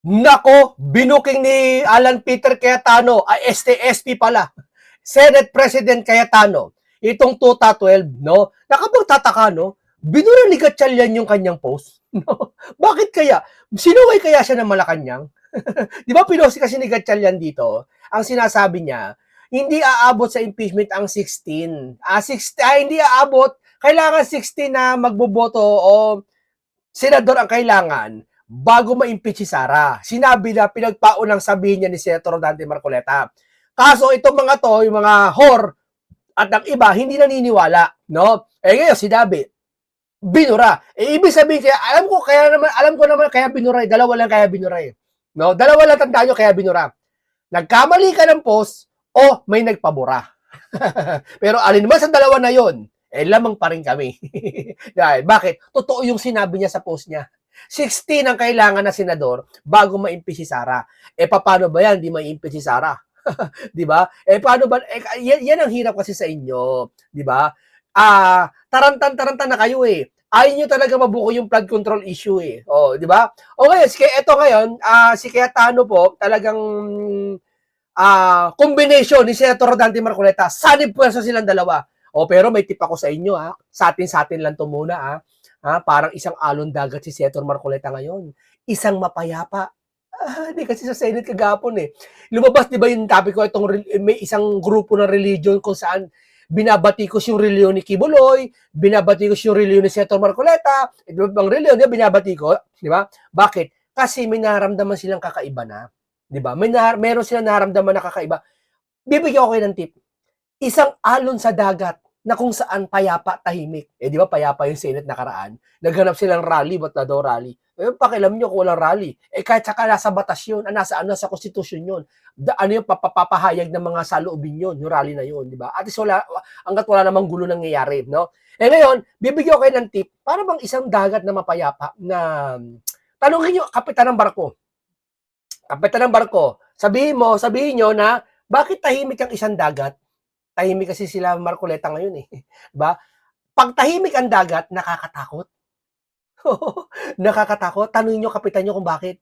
Nako, binuking ni Alan Peter Cayetano, STSP pala, Senate President Cayetano, itong 2012, no? Nakapagtataka, no? Binura ni Gatchalian yung kanyang post. No? Bakit kaya? Sinuway kaya siya ng Malacanang? Di ba pinost kasi ni Gatchalian dito, ang sinasabi niya, hindi aabot sa impeachment ang 16. 16 hindi aabot, kailangan 16 na magboboto o senador ang kailangan bago ma-impeach si Sara. Sinabi na pinagpaunang sabihin niya ni Senator Dante Marcoleta. Kaso itong mga to, yung mga whore at ang iba, hindi naniniwala. No? Ngayon, sinabi, binura. Ibig sabihin kaya, alam ko naman kaya binura. Dalawa lang kaya binura. No? Dalawa lang tandaan nyo kaya binura. Nagkamali ka ng post o may nagpabura. Pero alin man sa dalawa na yon, lamang pa rin kami. Dahil, bakit? Totoo yung sinabi niya sa post niya. 16 ang kailangan na senador bago ma-impeach si Sara. Paano ba yan? Di ma-impeach si Sara. Di ba? Paano ba? Yan ang hirap kasi sa inyo. Di ba? Tarantan-tarantan na kayo eh. Ayaw nyo talaga mabuko yung flood control issue eh. Di ba? Okay, ito ngayon, si Cayetano po, talagang combination ni Senator Dante Marcoleta. Sanib pwersa silang dalawa. Pero may tip ako sa inyo Sa atin lang to muna parang isang alon dagat si Senator Marcoleta ngayon. Isang mapayapa. Hindi kasi sa Senate kagapon eh. Lumabas 'di ba yung topic ko may isang grupo ng religion kung saan binabatikos yung reliyon ni Kibuloy, binabatikos yung reliyon ni Senator Marcoleta, ibang reliyon niya binabatikos, 'di ba? Bakit? Kasi may nararamdaman silang kakaiba na. 'Di ba? Meron silang nararamdaman na kakaiba. Bibigyan ko kayo ng tip. Isang alon sa dagat na kung saan payapa, tahimik. Di ba payapa yung Senate nakaraan? Naghanap silang rally, ba't na daw rally? Pakialam nyo kung walang rally. Kahit saka nasa batas yun, nasa konstitusyon yun. Ano yung papahayag ng mga saloobin yun, yung rally na yun, di ba? At least hanggat wala namang gulo nangyayari, no? Ngayon, bibigyan ko kayo ng tip, para bang isang dagat na mapayapa na, tanongin nyo, kapitan ng barko. Kapitan ng barko, sabihin nyo na, bakit tahimik ang isang dagat? Tahimik kasi sila Marcoleta ngayon eh. Diba? Pag tahimik ang dagat, nakakatakot. Nakakatakot. Tanungin nyo, kapitan nyo kung bakit.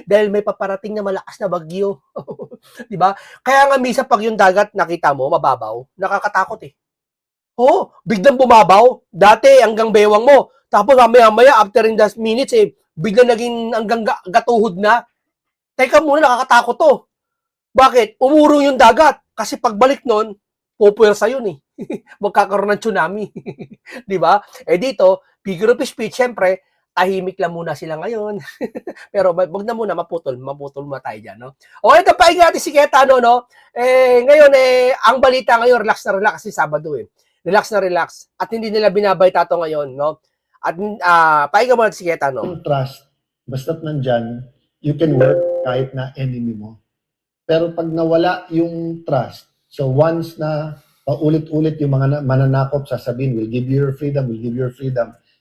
Dahil may paparating na malakas na bagyo. Diba? Kaya nga misa pag yung dagat nakita mo, mababaw, nakakatakot eh. Biglang bumabaw. Dati hanggang bewang mo. Tapos maya after in the minutes biglang naging hanggang gatuhod na. Teka muna, nakakatakot to. Bakit? Umurong yung dagat. Kasi pagbalik nun, pupuwersa yun eh. Magkakaroon ng tsunami. Di ba? Dito, figure of speech, syempre, tahimik lang muna sila ngayon. Pero wag na muna, maputol muna tayo dyan, no? Ito, pahinga natin si Cayetano, no? Ngayon, ang balita ngayon, relax na relax kasi Sabado eh. Relax na relax. At hindi nila binabayta to ngayon, no? At pahinga muna si Cayetano. Yung trust, basta't nandyan, you can work kahit na enemy mo. Pero pag nawala yung trust, so once na paulit-ulit yung mga mananakop sasabihin, we'll give you your freedom,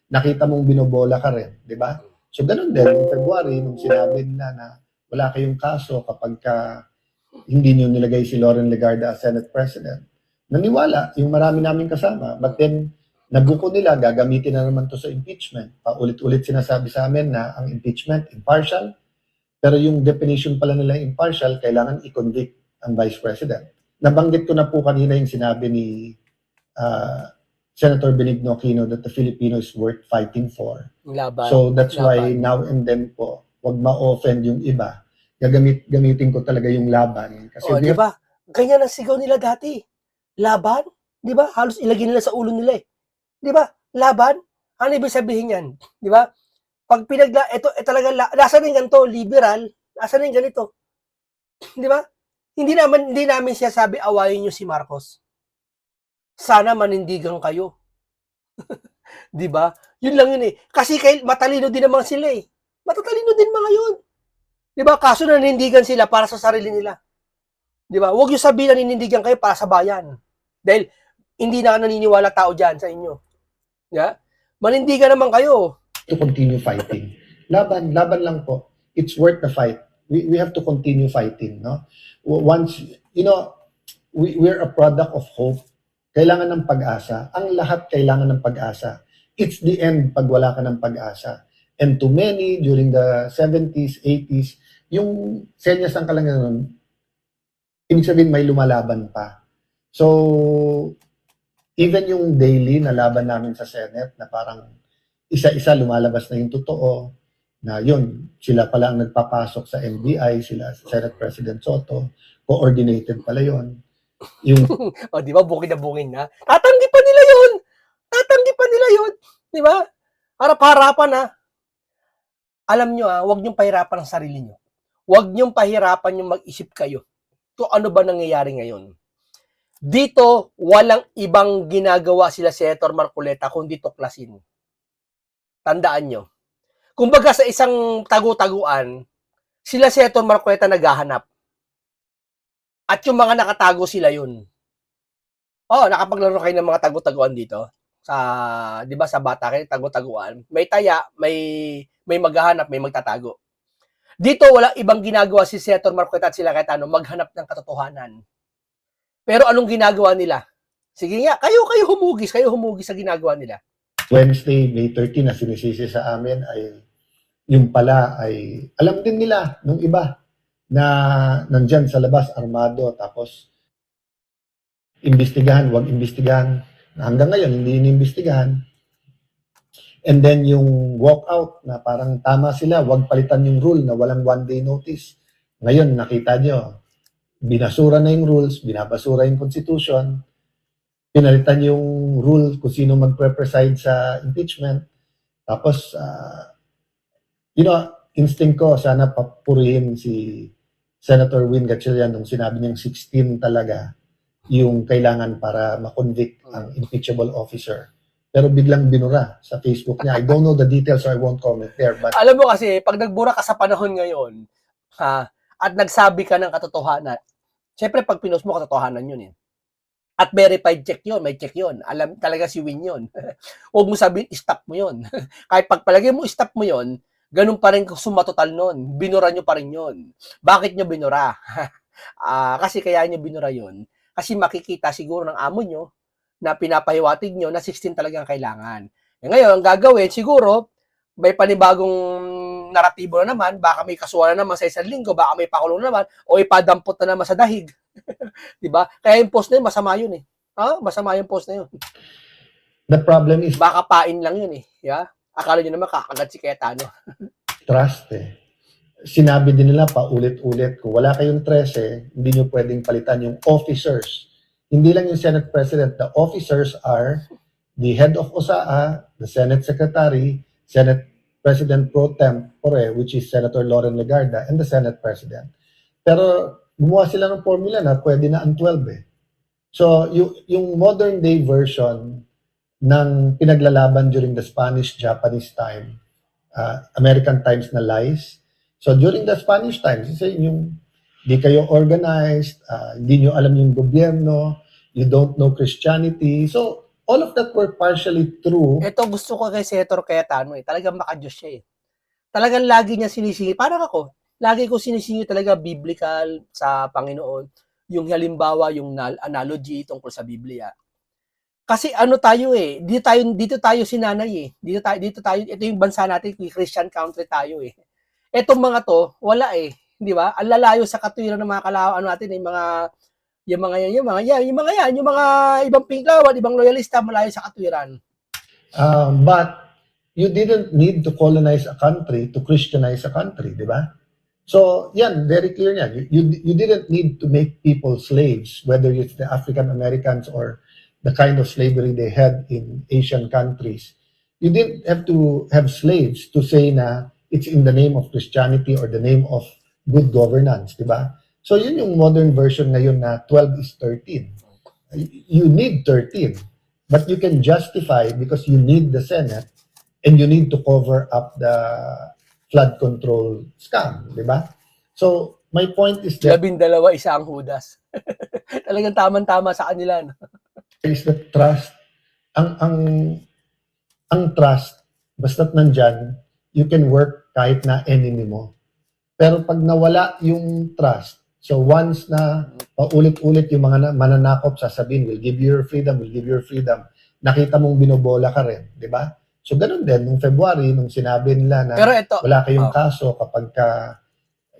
nakita mong binobola ka rin, di ba? So ganun din, in February, nung sinabi nila na wala kayong kaso kapag hindi nyo nilagay si Loren Legarda as Senate President, naniwala yung marami namin kasama, but then naguko nila, gagamitin na naman to sa impeachment. Paulit-ulit sinasabi sa amin na ang impeachment, impartial, pero yung definition pala nila impartial, kailangan i-convict ang Vice President. Nabanggit ko na po kanina yung sinabi ni Senator Benigno Aquino that the Filipino is worth fighting for. Laban. So that's why now and then po, wag ma-offend yung iba. Gamitin ko talaga yung laban. Kasi di ba? Ganyan ang sigaw nila dati. Laban? Di ba? Halos ilagay nila sa ulo nila eh. Di ba? Laban? Ano ibig sabihin yan? Di ba? Pag ito talaga, nasa rin ganito, liberal, nasa rin ganito. Di ba? Hindi namin siya sabi, awayin nyo si Marcos. Sana manindigan kayo. Di ba? Yun lang yun eh. Kasi matalino din naman sila eh. Matatalino din mga yun. Di ba? Kaso nanindigan sila para sa sarili nila. Di ba? Huwag yung sabihin na nanindigan kayo para sa bayan. Dahil hindi na naniniwala tao dyan sa inyo. Yeah? Manindigan naman kayo. To continue fighting. Laban lang po. It's worth the fight. We have to continue fighting, no? Once, we're a product of hope. Kailangan ng pag-asa. Ang lahat kailangan ng pag-asa. It's the end pag wala ka ng pag-asa. And to many, during the 70s, 80s, yung senyas ng kalangitan, ibig sabihin may lumalaban pa. So, even yung daily na laban namin sa Senate, na parang isa-isa lumalabas na yung totoo, na yun, sila pala ang nagpapasok sa NBI, sila Senate President Soto, coordinated pala yun. Yung O, di ba, bukid na bukid na. Tatanggi pa nila yun! Tatanggi pa nila yun! Di ba? Harap-harapan ha. Alam nyo huwag niyong pahirapan ang sarili nyo. Huwag niyong pahirapan yung mag-isip kayo. To ano ba nangyayari ngayon? Dito, walang ibang ginagawa sila Senator Marcoleta kundi tuklasin. Tandaan nyo. Kumbaga sa isang tagu-taguan, sila Senator Marcoleta naghahanap. At yung mga nakatago sila yun. Nakapaglaro kayo ng mga tagu-taguan dito. Sa, di ba sa bata kayo, tagu-taguan. May taya, may maghahanap, may magtatago. Dito, walang ibang ginagawa si Senator Marcoleta at sila Cayetano maghanap ng katotohanan. Pero anong ginagawa nila? Sige nga, kayo humugis sa ginagawa nila. Wednesday, May 13 na sinisisi sa amin ay yung pala ay alam din nila nung iba na nandyan sa labas armado, tapos imbestigahan, wag imbestigahan. Hanggang ngayon, hindi inimbestigahan. And then yung walkout na parang tama sila, wag palitan yung rule na walang one-day notice. Ngayon, nakita nyo, binasura na yung rules, binabasura yung constitution, pinalitan yung rule kung sino magpre-preside sa impeachment. Tapos, instinct ko, sana papurihin si Senator Win Gatchalian nung sinabi niyang 16 talaga yung kailangan para ma-convict ang impeachable officer. Pero biglang binura sa Facebook niya. I don't know the details, so I won't comment there. But alam mo kasi, pag nagbura ka sa panahon ngayon, at nagsabi ka ng katotohanan, syempre pag pinost mo, katotohanan yun eh. At verified check yun, may check yun. Alam talaga si Win yun. Huwag mo sabihin, stop mo yun. Kahit pagpalagay mo, stop mo yun, ganun pa rin sumatotal nun. Binura nyo pa rin yun. Bakit nyo binura? Kasi kaya nyo binura yun. Kasi makikita siguro ng amo nyo na pinapahiwatig nyo na 16 talagang kailangan. Ngayon, ang gagawin, siguro, may panibagong naratibo na naman, baka may kasuhan na naman sa isang linggo, baka may pakulong na naman, o ipadampot na naman sa dahig. Diba? Kaya yung post na yun, masama yun eh. Masama yung post na yun. the problem is Baka pain lang yun eh. Yeah? Akala nyo naman kakagat si Cayetano. trust eh. Sinabi din nila paulit-ulit, kung wala kayong 13, hindi nyo pwedeng palitan yung officers. Hindi lang yung Senate President. The officers are the head of OSAA, the Senate Secretary, Senate President Pro Tempore, which is Senator Loren Legarda, and the Senate President. Pero gumawa sila ng formula na pwede na ang 12 eh. So, yung modern day version ng pinaglalaban during the Spanish-Japanese time, American times na lies. So, during the Spanish times, yung di kayo organized, hindi nyo alam yung gobyerno, you don't know Christianity. So, all of that were partially true. Ito gusto ko kay Senator Cayetano eh. Talagang makadiyos siya eh. Talagang lagi niya sinisingi. Parang ako, lagi ko sinisingi talaga biblical sa Panginoon. Yung halimbawa, yung analogy tungkol sa Biblia. Kasi ano tayo eh, dito tayo sinanay eh. Dito tayo, ito yung bansa natin, Christian country tayo eh. Etong mga to, wala eh, di ba? Ang lalayo sa katwiran ng mga kalawaan natin, yung mga ibang pinklawan, ibang loyalista, malayo sa katwiran. But you didn't need to colonize a country to Christianize a country, di ba? So, yan, very clear yan. You didn't need to make people slaves, whether it's the African Americans or the kind of slavery they had in Asian countries. You didn't have to have slaves to say na it's in the name of Christianity or the name of good governance, di ba? So, yun yung modern version ngayon na 12 is 13. You need 13, but you can justify because you need the Senate and you need to cover up the flood control scam, di ba? So, my point is that 12, isa ang Judas. Talagang tama-tama sa kanila. No? is the trust. Ang trust, basta't nandyan, you can work kahit na enemy mo. Pero pag nawala yung trust, so once na paulit-ulit yung mga mananakop sasabihin, we'll give you your freedom, nakita mong binobola ka rin, di ba? So ganun din, nung February, nung sinabi nila na Pero ito, wala kayong kaso kapag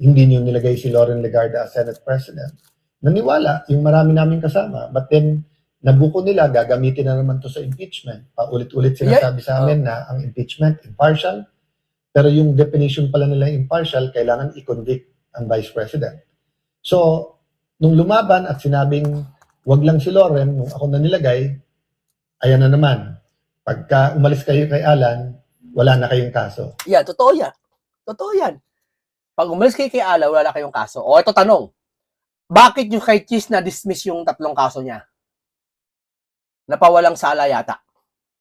hindi nyo nilagay si Loren Legarda as Senate President, naniwala yung marami namin kasama. But then, nabuko nila, gagamitin na naman to sa impeachment. Paulit-ulit sinasabi sa amin na ang impeachment, impartial, pero yung definition pala nila impartial, kailangan i-convict ang Vice President. So, nung lumaban at sinabing, wag lang si Loren, nung ako na nilagay, ayan na naman. Pagka umalis kayo kay Alan, wala na kayong kaso. yeah, totoo yan. Totoo yan. Pag umalis kayo kay Ala, wala na kayong kaso. O, ito tanong. Bakit yung kay Cheese na-dismiss yung 3 kaso niya? Napawalang sala yata.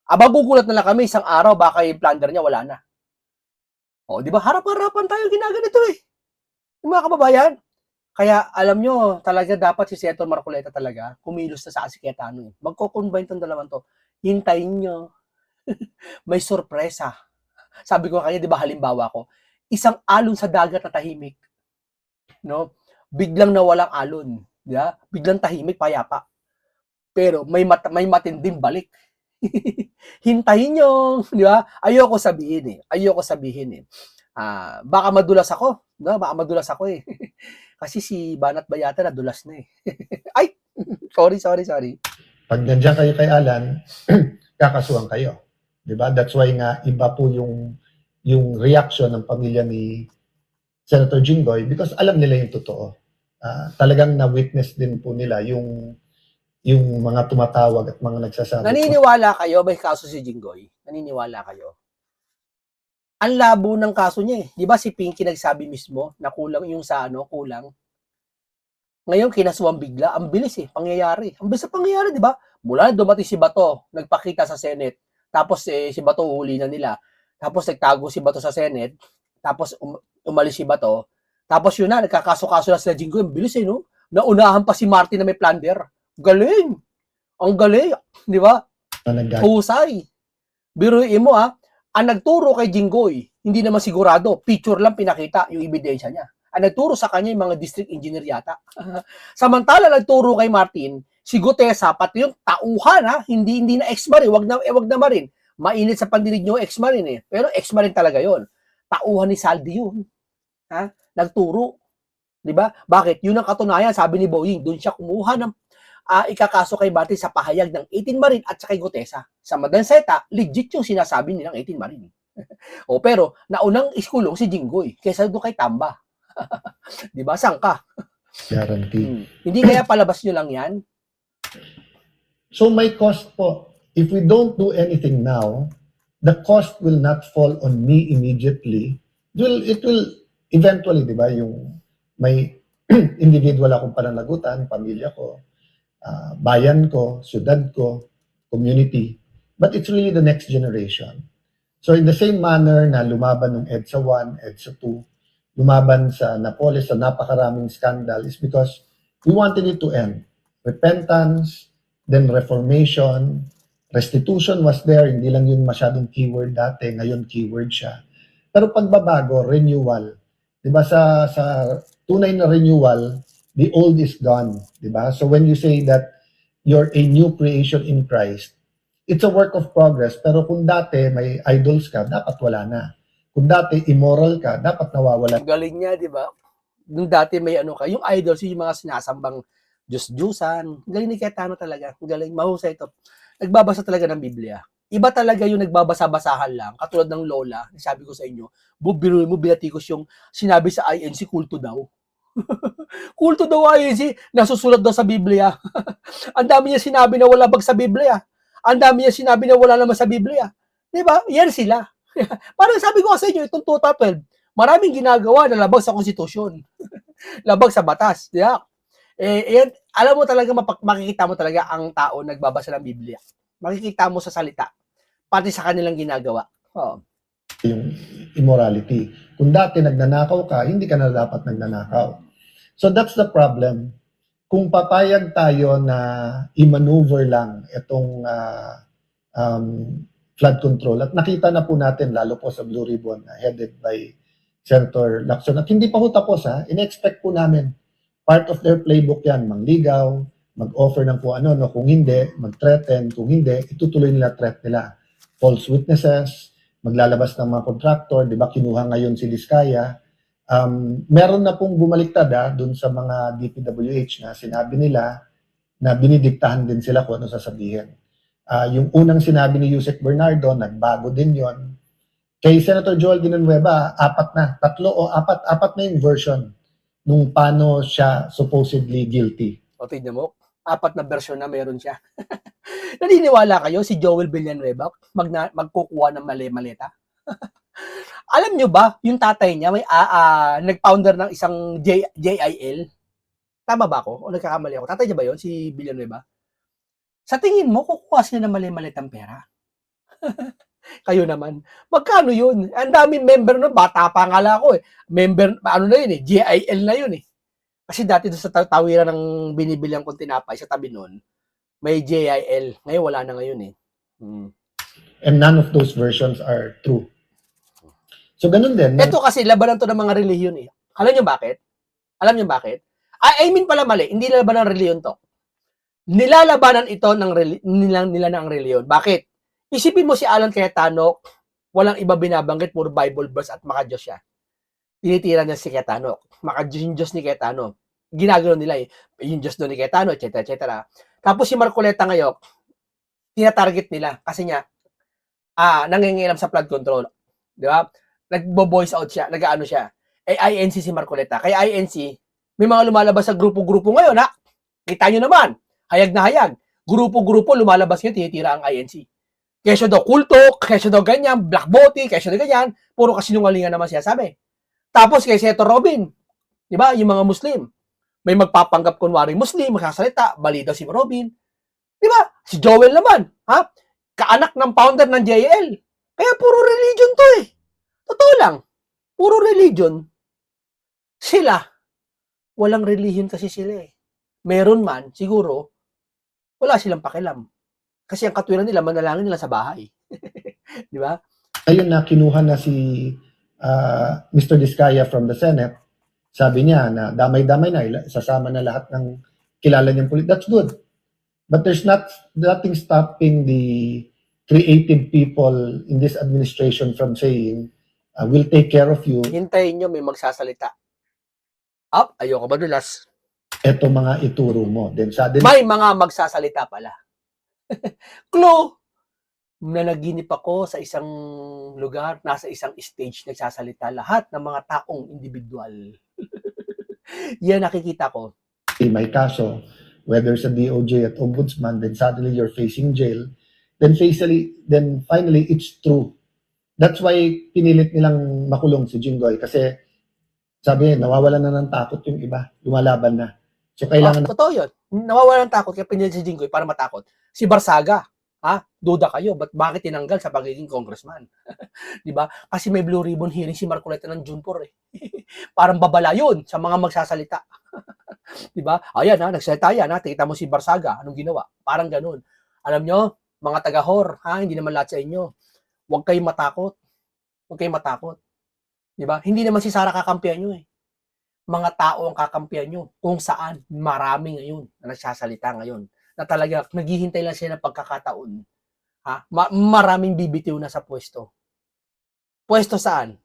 Aba, gugulat na lang kami, isang araw, baka yung plunder niya, wala na. O, di ba? Harap-harapan tayo ginaganito eh. Yung mga kababayan. Kaya, alam nyo, talaga dapat si Senator Marcoleta talaga, kumilos na sa si Cayetano eh. Magko-combine tong dalawan to. Hintayin nyo. May sorpresa. Sabi ko kanya, di ba, halimbawa ko, isang alon sa dagat na tahimik. No? Biglang nawalang alon. Di ba? Biglang tahimik, payapa. Pero may matinding balik. Hintayin nyo. Di ba? Ayoko sabihin eh. Baka madulas ako. No? Baka madulas ako eh. Kasi si Banat Bayata nadulas na eh. Ay! Sorry. Pag nandiyan kayo kay Alan, kakasuhan kayo. Diba? That's why nga iba po yung reaction ng pamilya ni Senator Jinggoy because alam nila yung totoo. Talagang na-witness din po nila yung mga tumatawag at mga nagsasabi. Naniniwala kayo, may kaso si Jinggoy? Naniniwala kayo? Ang labo ng kaso niya eh. Di ba si Pinky nagsabi mismo na kulang yung sa kulang? Ngayon, kinasuhan bigla. Ang bilis eh, pangyayari. Ang bilis sa pangyayari, di ba? Mula dumating si Bato, nagpakita sa Senate. Tapos si Bato uhuli na nila. Tapos nagtago si Bato sa Senate. Tapos umalis si Bato. Tapos yun na, nagkakaso-kaso na sila Jinggoy. Ang bilis eh, no? Naunahan pa si Martin na may plunder. Galing! Ang galing! Di ba? Husay! Biruin mo ang nagturo kay Jinggoy, hindi naman sigurado, picture lang pinakita yung ebidensya niya. Ang nagturo sa kanya yung mga district engineer yata. Samantala nagturo kay Martin, si Gutesa, pati yung tauhan hindi na ex-marine, wag na marin. Mainit sa pandinig nyo ex-marine eh. Pero ex-marine talaga yon. Tauhan ni Saldi yun. Nagturo. Di ba? Bakit? Yun ang katunayan, sabi ni Boying, doon siya kumuha ng ikakaso kay Martin sa pahayag ng 18 Marine at sa kay Gutesa. Sa Madanseta, legit yung sinasabi nilang 18 Marine. Pero naunang iskulong si Jinggoy kaysa doon kay Tamba. Di ba? Saan ka? Guarantee. Hindi kaya palabas nyo lang yan? So may cost po. If we don't do anything now, the cost will not fall on me immediately. It will eventually, di ba, yung may individual akong pananagutan, pamilya ko, bayan ko, syudad ko, community. But it's really the next generation. So in the same manner na lumaban ng EDSA 1, EDSA 2, lumaban sa Napoles sa napakaraming scandal is because we wanted it to end. Repentance, then reformation, restitution was there, hindi lang yun masyadong keyword dati, ngayon keyword siya. Pero pagbabago, renewal. Diba sa tunay na renewal, the old is gone, di ba? So when you say that you're a new creation in Christ, it's a work of progress. Pero kung dati may idols ka, dapat wala na. Kung dati immoral ka, dapat nawawala. Galing niya, di ba? Nung dati may yung idols, yung mga sinasambang Diyos-Diyusan. Galing ni Cayetano talaga. Galing, mahusay ito. Nagbabasa talaga ng Biblia. Iba talaga yung nagbabasa-basahan lang, katulad ng Lola, sabi ko sa inyo, biruin mo, binatikos yung sinabi sa INC, kulto daw. Kulto daw INC, nasusulat daw sa Biblia. Ang dami niya sinabi na wala bag sa Biblia. Ang dami niya sinabi na wala naman sa Biblia. Diba? Yan sila. Parang sabi ko sa inyo, itong 2012, maraming ginagawa na labag sa konstitusyon. Labag sa batas. Diba? Yan, alam mo talaga, makikita mo talaga ang tao nagbabasa ng Biblia. Makikita mo sa salita. Pati sa kanilang ginagawa. Yung immorality. Kung dati nagnanakaw ka, hindi ka na dapat nagnanakaw. So that's the problem. Kung papayag tayo na i-maneuver lang itong flood control, at nakita na po natin, lalo po sa Blue Ribbon, headed by Senator Lacson, at hindi pa po tapos, in-expect po namin, part of their playbook yan, mangligaw, mag-offer ng kung ano, kung hindi, mag-threaten, kung hindi, itutuloy nila threat nila. false witnesses, maglalabas ng mga contractor, di ba, kinuha ngayon si Diskaya. Meron na pong bumaliktad dun sa mga DPWH na sinabi nila na dinidiktahan din sila kung ano sasabihin. Yung unang sinabi ni Yusek Bernardo, nagbago din yon. Kay Senator Joel Villanueva, apat na yung version nung paano siya supposedly guilty. O tignan mo, 4 na bersyon na meron siya. Naniniwala kayo si Joel Villanueva magkukuha ng mali-malita? Alam nyo ba, yung tatay niya may nag-founder ng isang JIL? Tama ba ako? O nagkakamali ako? Tatay niya ba yun, si Villanueva? Sa tingin mo, kukuha sila ng mali-malitang pera? Kayo naman. Magkano yun? Ang daming member nun. Bata pa nga lang ako eh. Member, ano na yun eh, JIL na yun eh. Kasi dati doon sa tawiran ng binibilihan kong tinapay sa tabi nun, may JIL. Ngayon wala na ngayon eh. And none of those versions are true. So ganun din. Ito kasi labanan to ng mga relihiyon eh. Alam niyo bakit? Alam niyo bakit? I mean pala mali, hindi labanan ng relihiyon to. Nilalabanan ito ng nila ng relihiyon. Bakit? Isipin mo si Alan Cayetano, walang iba binabanggit, puro Bible verse at maka-Diyos siya. Tinitira niya si Cayetano. Yung Diyos ni Cayetano. Ginagano nila eh. Yung Diyos doon ni Cayetano, etc. etc. Tapos si Marcoleta ngayon, tinatarget nila kasi niya, nangingialam sa flood control. Di ba? Nagbo-voice out siya, nag-ano siya. INC si Marcoleta. Kaya INC, may mga lumalabas sa grupo-grupo ngayon, ha? Kita nyo naman, hayag na hayag. Grupo-grupo lumalabas ngayon, tinitira ang INC. Kesyo daw kulto, kesyo daw ganyan, black booty, kesyo daw ganyan, puro kasinungalingan naman siya sabi. Tapos kay Seto Robin, di ba, yung mga Muslim, may magpapanggap kunwari Muslim, magsasalita, bali daw si Robin. Di ba? Si Joel naman, ha? Kaanak ng founder ng JL. Kaya puro religion to eh. Totoo lang. Puro religion. Sila, walang religion kasi sila eh. Meron man, siguro, wala silang pakialam. Kasi ang katwiran nila, manalangin nila sa bahay. Di ba? Ayun na, kinuha na si Mr. Diskaya from the Senate. Sabi niya na damay-damay na, sasama na lahat ng kilala niyang police. That's good. But there's nothing stopping the creative people in this administration from saying, we'll take care of you. Hintayin nyo may magsasalita. Ayoko madulas. Eto mga ituro mo. Then suddenly, may mga magsasalita pala. Clue! Nanaginip ako sa isang lugar, nasa isang stage, nagsasalita lahat ng mga taong individual. Yan nakikita ko. may kaso, whether sa DOJ at Ombudsman, then suddenly you're facing jail, then finally it's true. That's why pinilit nilang makulong si Jinggoy kasi sabi nawawalan na ng takot yung iba, lumalaban na. So kailangan totoo yun. Nawawalan ng takot kaya pinilit si Jinggoy para matakot. Si Barsaga, duda kayo, bakit tinanggal sa pagiging congressman? Di ba? Kasi may Blue Ribbon hearing si Marcoleta ng June 4 eh. Parang babala yun sa mga magsasalita. Di ba? Ayan nagsalita yan, tingnan mo si Barsaga, anong ginawa? Parang ganun. Alam nyo, mga taga-HOR, hindi naman lahat sa inyo. Huwag kayong matakot. Huwag kayong matakot. Di ba? Hindi naman si Sara kakampihan nyo eh. Mga tao ang kakampihan nyo. Kung saan, marami ngayon na nagsasalita ngayon. Na talaga, naghihintay lang siya ng pagkakataon. Maraming bibitiw na sa pwesto. Pwesto saan?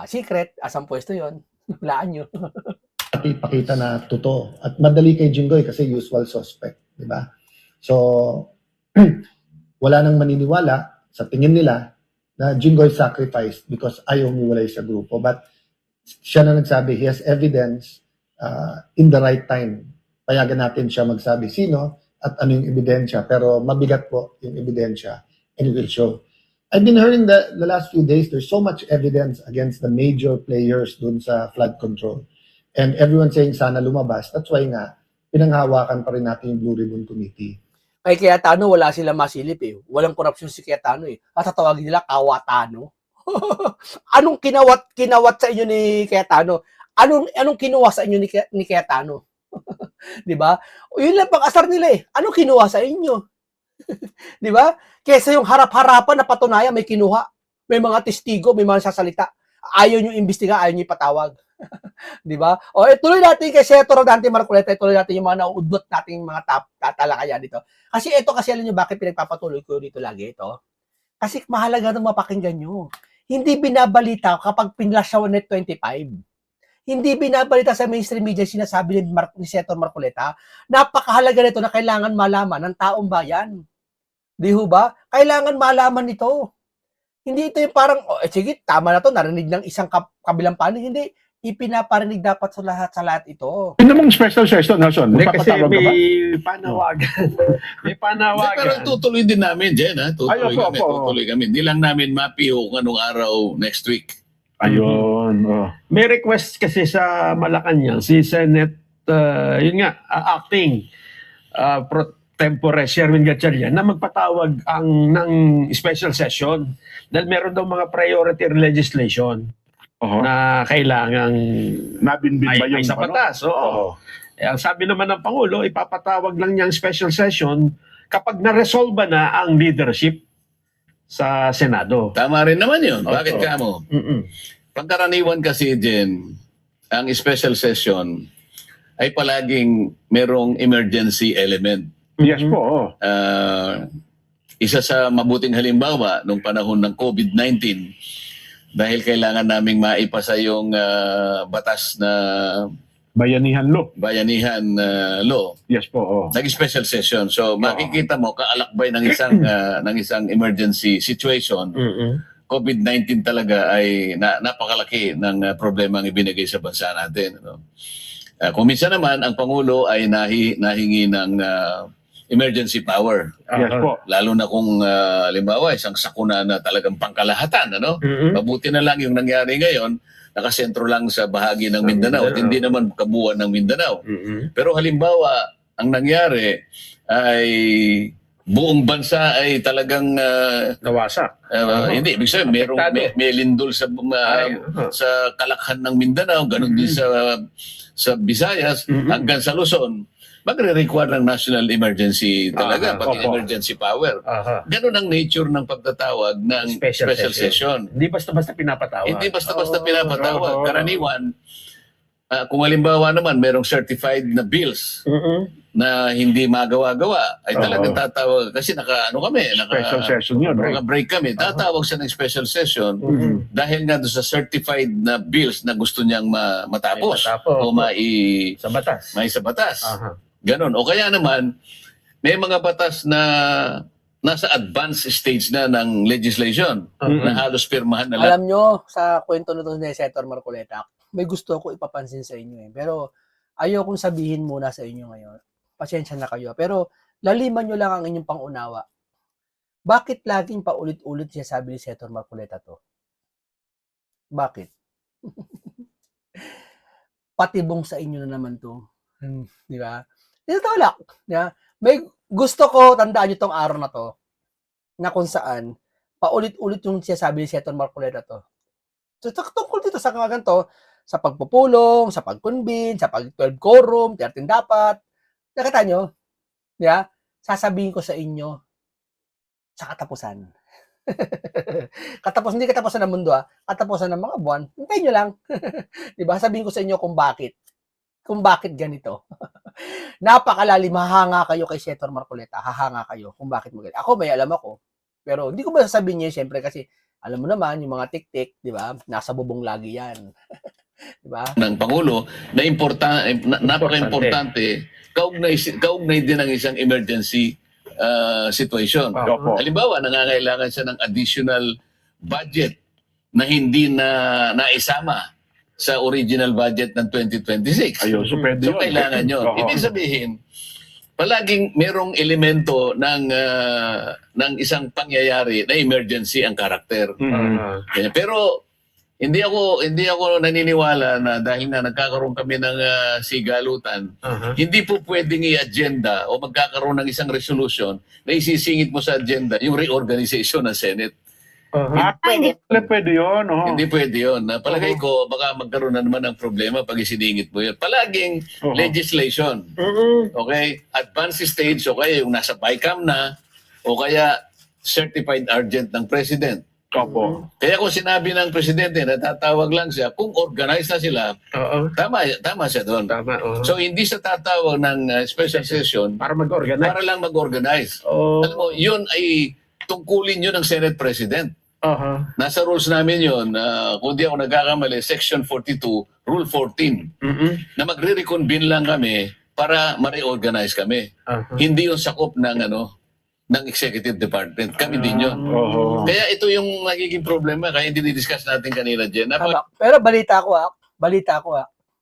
Secret. Asang pwesto yon? Hulaan nyo. ipakita na totoo. At madali kay Jinggoy kasi usual suspect. Di ba? So, wala nang maniniwala sa tingin nila na Jinggoy sacrificed because ayaw niwalay sa grupo. But siya na nagsabi, he has evidence in the right time. Payagan natin siya magsabi sino at ano yung ebidensya. Pero mabigat po yung ebidensya and it will show. I've been hearing the last few days, there's so much evidence against the major players dun sa flood control. And everyone saying sana lumabas. That's why nga, pinanghawakan pa rin natin yung Blue Ribbon Committee. Kay Cayetano, wala silang masilip eh. Walang korupsyon si Cayetano eh. At tatawagin nila, Kawatano. Anong kinawat sa inyo ni Cayetano? Anong kinuha sa inyo ni Cayetano? Di ba? Yun lang pag-asar nila eh. Anong kinuha sa inyo? Di ba? Kesa yung harap-harapan na patunayan may kinuha. May mga testigo, may mga sasalita. Ayaw nyo imbestiga, ayaw nyo ipatawag. Di ba? O tuloy natin kay Senator Dante Marcoleta, tuloy natin yung mga nauudlot nating mga tatalakayan dito. Kasi ito kasi alam niyo bakit pinagpapatuloy ko dito lagi ito. Kasi mahalaga nung mapakinggan nyo. Hindi binabalita kapag pinlasyawan net 25. Hindi binabalita sa mainstream media sinasabi ni Senator Marcoleta. Napakahalaga nito na kailangan malaman ng taong bayan. Di ho ba? Kailangan malaman nito. Hindi ito yung parang, sige, tama na to, narinig ng isang kabilang panig. Hindi, ipinaparinig dapat sa lahat ito. Yun namang special session, Nelson. Hindi, kasi Magpapatawag ka ba? may panawagan. May Hindi, pero panawagan. tutuloy din namin, Jen, ha? Tutuloy Ay, opo, kami, opo. tutuloy kami. Hindi lang namin mapiho kung anong araw next week. Ayun. Oh. May request kasi sa Malacanang, si Senate, yun nga, acting pro tempore Sherwin Gatchalian na magpatawag ng special session dahil meron daw mga priority legislation Oho. na kailangang Nabinbin ba ay yung sa batas. Oo. Oho. Ang sabi naman ng Pangulo, ipapatawag lang niyang special session kapag na-resolve na ang leadership sa Senado. Tama rin naman yun. Opo. Bakit ka mo? Mm-mm. Pagkaraniwan kasi, Jen, ang special session ay palaging merong emergency element. Yes po. Oh. Isa sa mabuting halimbawa nung panahon ng COVID-19 dahil kailangan naming maipasa yung batas na Bayanihan Law. bayanihan law. Yes po. Oh. Nag-special session. So makikita mo kaalakbay ng isang emergency situation. Mm-mm. COVID-19 talaga ay napakalaki ng problema ang ibinigay sa bansa natin. Ano? Kung minsan naman ang Pangulo ay nahingi ng emergency power. Yes po. Lalo na kung halimbawa isang sakuna na talagang pangkalahatan. Ano? Mm-mm. Mabuti na lang yung nangyari ngayon, nakasentro lang sa bahagi ng Mindanao at hindi naman kabuuan ng Mindanao. Mm-mm. Pero halimbawa, ang nangyari ay buong bansa ay talagang Nawasak. hindi, ibig sabihin merong Apektado. may lindol sa sa kalakhan ng Mindanao, ganun din sa Visayas Mhm. hanggang sa Luzon. Magre-require ng national emergency talaga, pati opo. emergency power. Aha. Ganun ang nature ng pagtatawag ng Special special session. Hindi basta-basta pinapatawag. Hindi basta-basta Oo. pinapatawag. Oo. Karaniwan, kung halimbawa naman merong certified na bills Mm-mm. na hindi magawa-gawa, ay Oo. talagang tatawag. Kasi kami, Special session yun. Oh. break kami. Tatawag siya ng special session Mhm. dahil nga doon sa certified na bills na gusto niyang matapos May matapos. o Sa batas. may sa batas. Aha. Ganon. O kaya naman, may mga batas na nasa advanced stage na ng legislation Mhm. na halos pirmahan na lang. Alam nyo, sa kwento nito ni Senator Marcoleta, may gusto ko ipapansin sa inyo Pero ayaw kong sabihin muna sa inyo ngayon. Pasensya na kayo. Pero laliman nyo lang ang inyong pangunawa. Bakit laging paulit-ulit siya sabi ni Senator Marcoleta to? Bakit? Patibong sa inyo na naman to. Di ba? Dito lang. Yeah. May gusto ko, tandaan nyo tong araw na to, na kung saan, paulit-ulit yung sinasabi ni Senator Marcoleta to. So, tungkol dito sa mga ganito, sa pagpupulong, sa pag-convene, sa pag-12 quorum, 13 dapat. Nakita nyo? Yeah? Sasabihin ko sa inyo, sa katapusan. Hindi katapusan ng mundo, katapusan ng mga buwan. Hintayin nyo lang. Diba? Sabihin ko sa inyo kung bakit. Kung bakit ganito. Napakalalim, hahanga kayo kay Senator Marcoleta. Hahanga kayo kung bakit mo ganito. Ako, may alam ako. Pero hindi ko ba sasabihin niya, siyempre, kasi alam mo naman, yung mga tik-tik, di ba? Nasa bubong lagi yan. Di ba? Ng Pangulo na napaka-importante, kaugnay din ng isang emergency situation. Opo. Halimbawa, nangangailangan siya ng additional budget na hindi na naisama sa original budget ng 2026. Ayun, so pwede So yun. kailangan yun. Oo. Ibig sabihin, palaging merong elemento ng isang pangyayari na emergency ang karakter. Mhm. Aha. Kaya, pero hindi ako naniniwala na dahil na nagkakaroon kami ng sigalutan, Aha. hindi po pwedeng i-agenda o magkakaroon ng isang resolution na isisingit mo sa agenda yung reorganization ng Senate. Aha. Pwede yun. Oh. Hindi pwede yun. Palagay ko, baka magkaroon na naman ng problema pag isiningit mo yun. Palaging Oo. legislation. Mm-mm. Okay? Advanced stage, o kaya yung nasa BICAM na, o kaya certified urgent ng President. Opo. Kaya kung sinabi ng Presidente na tatawag lang siya, kung organized na sila, Oo. tama siya doon. Tama. Oo. So hindi siya tatawag ng special session para mag-organize. para lang mag-organize. Oo. Alam mo, yun ay tungkulin yun ng Senate President. Aha. Nasa rules namin yun, kung di ako nagkakamali, Section 42, Rule 14, Mm-mm. na magre-reconvene lang kami para ma-reorganize kami. Aha. Hindi yung sakop ng ng executive department. Kami din yun. Oo. Kaya ito yung nagiging problema, kaya hindi discuss natin kanina, Jen. Tama. Pero balita ko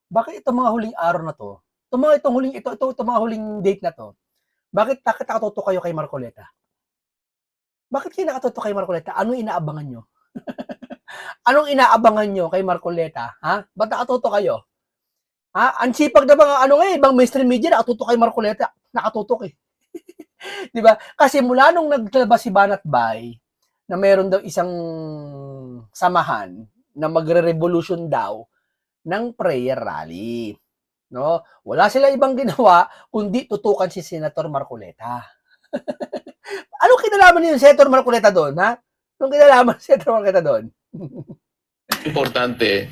bakit itong mga huling araw na to, itong mga huling date na to, bakit nakatuto kayo kay Marcoleta? Bakit kayo nakatuto kay Marcoleta? Anong inaabangan nyo? Anong inaabangan nyo kay Marcoleta? Ha? Ba't nakatuto kayo? Ha? Ang sipag na ibang mainstream media nakatuto kay Marcoleta. Nakatutok eh. Di ba? Kasi mula nung naglabas si Banat Bay, na meron daw isang samahan na magre-revolution daw ng prayer rally. No? Wala sila ibang ginawa kundi tutukan si Senator Marcoleta. Anong kinalaman niyo Senator Marcoleta doon, ha? Anong kinalaman si Senator Marcoleta doon? Importante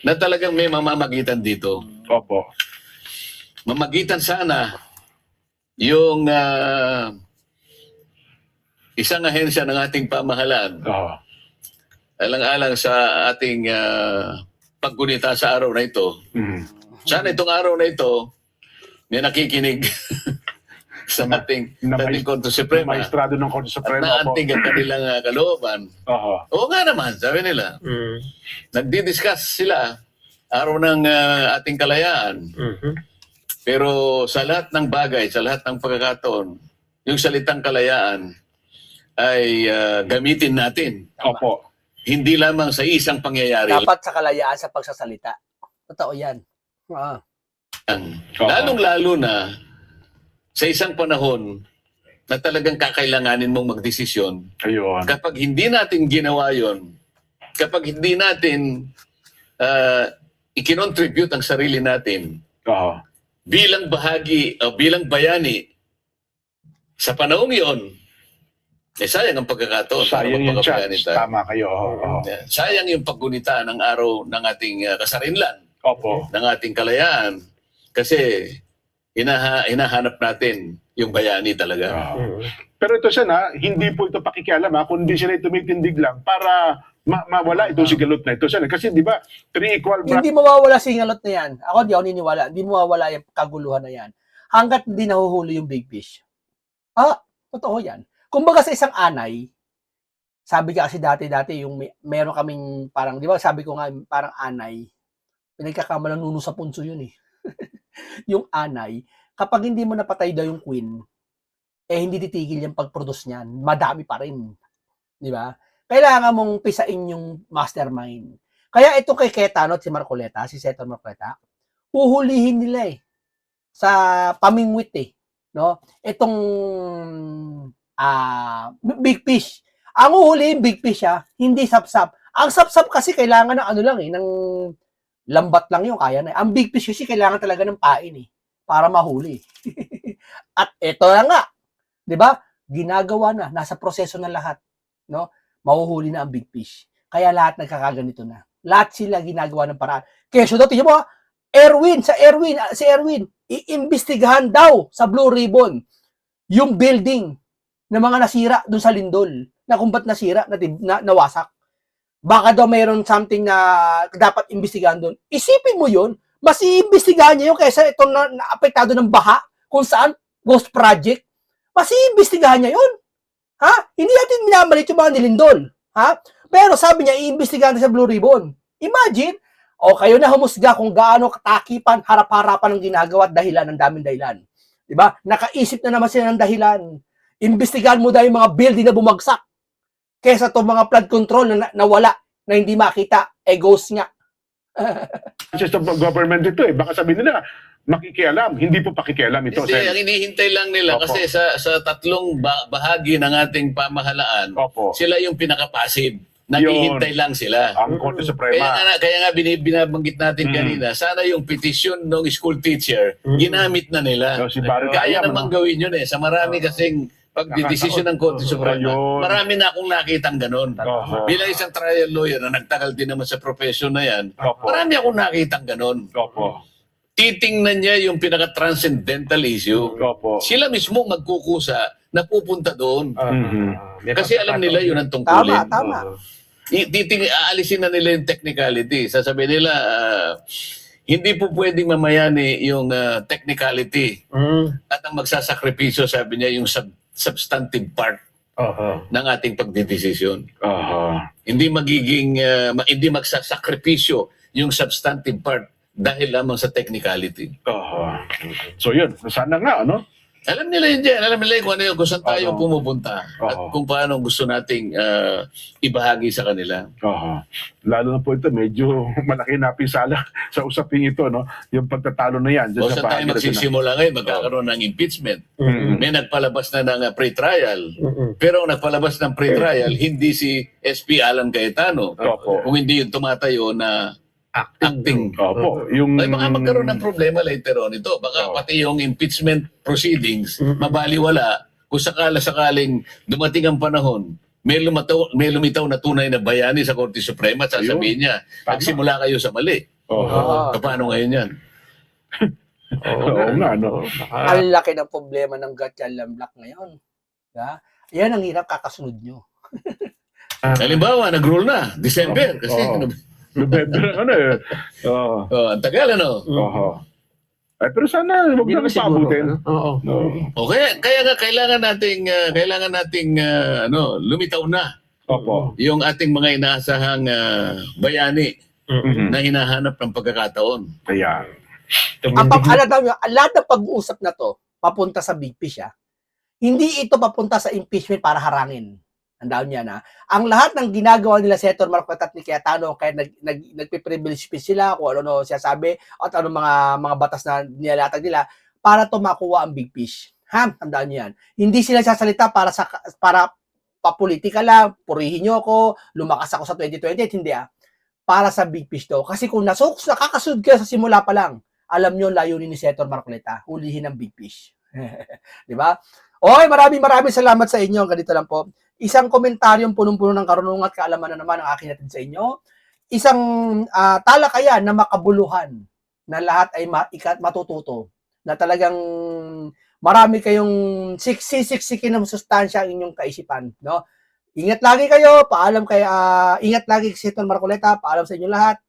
na talagang may mamamagitan dito. Opo. Mamagitan sana yung isang ahensya ng ating pamahalaan Oo. alang-alang sa ating paggunita sa araw na ito. Mm. Sana itong araw na ito may nakikinig sa ating Korte Suprema at Maestrado ng Korte Suprema. Opo. naantig ang kanilang kalooban. Oo. Oo nga naman, sabi nila. Mm. Nagdi-discuss sila araw ng ating kalayaan. Mhm. Pero sa lahat ng bagay, sa lahat ng pagkakataon, yung salitang kalayaan ay gamitin natin. Opo. Hindi lamang sa isang pangyayari Dapat sa kalayaan sa pagsasalita. Totoo yan. Ah. lang. Oo. Lalong-lalo na sa isang panahon na talagang kakailanganin mong magdesisyon. Ayun. Kapag hindi natin ginawa yon, kapag hindi natin ikinontribute ang sarili natin Oo. bilang bahagi o bilang bayani sa panahon yon, sayang ang pagkakataon. para Sayang yung magpakabayani chance. tayo. Tama kayo. Oo. Sayang yung paggunita ng araw ng ating kasarinlan, Opo. ng ating kalayaan. Kasi hinahanap natin yung bayani talaga. Oo. Pero ito sana, hindi po ito pakikialam kundi sila tumitindig lang para mawala itong sigalot na ito sana. Kasi di ba, 3 equal Hindi mawawala singalot na yan. Ako di ako niniwala. Hindi mawawala yung kaguluhan na yan. Hanggat hindi nahuhuli yung big fish. Totoo yan. Kumbaga sa isang anay, sabi ka kasi dati yung meron kaming parang, di ba sabi ko nga parang anay, pinagkakamalang nuno sa punso yun eh. Yung anay, kapag hindi mo napatay daw yung queen, hindi titigil yung pag-produce niyan. Madami pa rin. Di ba? Kailangan mong pisain yung mastermind. Kaya ito kay Cayetano at si Marcoleta, si Senator Marcoleta, huhulihin nila sa pamingwit no? Itong big fish. Ang huhulihin big fish hindi sapsap. Ang sapsap kasi kailangan ng ng lambat lang yung kaya na. Ang big fish kasi kailangan talaga ng pain para mahuli. At ito na nga, 'di ba? Ginagawa na, nasa proseso na lahat, no? Mahuhuli na ang big fish. Kaya lahat nagkakaganito na. Lahat sila ginagawa ng paraan. Kesyo daw, tingnan mo si Erwin, iimbestigahan daw sa Blue Ribbon yung building ng mga nasira doon sa Lindol. Na kung ba't nasira, nawasak. Baka daw mayroon something na dapat imbestigahan doon. Isipin mo yun, mas iimbestigahan niya yun kaysa itong na-apektado ng baha kung saan ghost project. Mas iimbestigahan niya yun. Ha? Hindi natin minamalit yung mga nilindol. Ha? Pero sabi niya, iimbestigahan sa Blue Ribbon. Imagine, kayo na humusga kung gaano katakipan, harap-harapan ng ginagawa at dahilan, ng daming dahilan. Diba? Nakaisip na naman sila ng dahilan. Imbestigahan mo dahil yung mga building na bumagsak. Kesa itong mga flood control na nawala, na hindi makita, ghost nga. Just of government ito Baka sabihin nila, makikialam. Hindi po pakikialam ito. Hindi, ang hinihintay lang nila Opo. kasi sa tatlong bahagi ng ating pamahalaan, Opo. sila yung pinaka-passive. Naghihintay lang sila. Ang Korte Suprema. Kaya nga binabanggit natin kanina, sana yung petition ng school teacher, ginamit na nila. Si Barry Kaya Ayam, naman gawin yun sa marami kasing pagdidesisyon ng Korte Suprema. Ayun. Marami na akong nakitang ganun. Opo. Bilang isang trial lawyer na nagtagal din naman sa profession na yan, Opo. marami akong nakitang ganun. Opo. Titingnan niya yung pinaka-transcendental issue. Opo. Sila mismo magkukusa napupunta doon. May Kasi alam nila yun ang Tama, tungkulin. tama. Aalisin na nila yung technicality. Sasabihin nila, hindi po pwedeng mamayani yung technicality. At ang magsasakripisyo, sabi niya, yung substantive part ng ating pagdidesisyon. Hindi magiging, hindi magsasakripisyo yung substantive part dahil lamang sa technicality. So yun, sana nga, ano? Alam nila yun dyan. Alam nila yun kung saan tayo pumupunta at kung paano gusto nating ibahagi sa kanila. Lalo na po ito, medyo malaki na pisala sa usaping ito, no? Yung pagtatalo na yan. O saan tayo magsisimula ngayon, magkakaroon ng impeachment. May nagpalabas na ng pre-trial. Pero ang nagpalabas ng pre-trial, hindi si SP Alan Cayetano. Kung hindi yung tumatayo na acting. Yung... Ay, baka magkaroon ng problema later on ito. Baka pati yung impeachment proceedings, mabaliwala kung sakaling dumating ang panahon, may lumitaw na tunay na bayani sa Korte Suprema at sasabihin niya, nagsimula kayo sa mali. Paano ngayon yan? Oo nga, no? Ang laki ng problema ng Gatchalian Black ngayon. Yan ang hirap kakasunod nyo. Halimbawa, nag-rule na, December. Kasi November ano eh. ang tagal, ano? Ay, pero sana huwag Hindi na naman siguro. pabutin. Okay, kaya nga kailangan nating lumitaw na yung ating mga inaasahang bayani na hinahanap ng pagkakataon. Ayan. Alam daw nyo, lahat ng pag-uusap na to, papunta sa big fish, hindi ito papunta sa impeachment para harangin. Andaw niya na. Ang lahat ng ginagawa nila Senator Marcoleta at ni Cayetano, kaya nagpiprivilege speech sila, kung ano siya sabi, at ano mga batas na nilalatag nila, para to makuha ang big fish. Tandaan niyo yan. Hindi sila sasalita para papolitika lang, purihin niyo ako, lumakas ako sa 2028, hindi para sa big fish daw. Kasi kung nakakasunod kayo sa simula pa lang, alam niyo layunin ni Senator Marcoleta, hulihin ang big fish. Di ba? Oy, maraming salamat sa inyo. Ganito lang po. Isang komentaryong punong-puno ng karunungan at kaalaman na naman ang akin natin sa inyo. Isang talakayan na makabuluhan na lahat ay matututo. Na talagang marami kayong siksikin ng sustansya ang inyong kaisipan. No? Ingat lagi kayo. Ingat lagi si Senator Marcoleta. Paalam sa inyo lahat.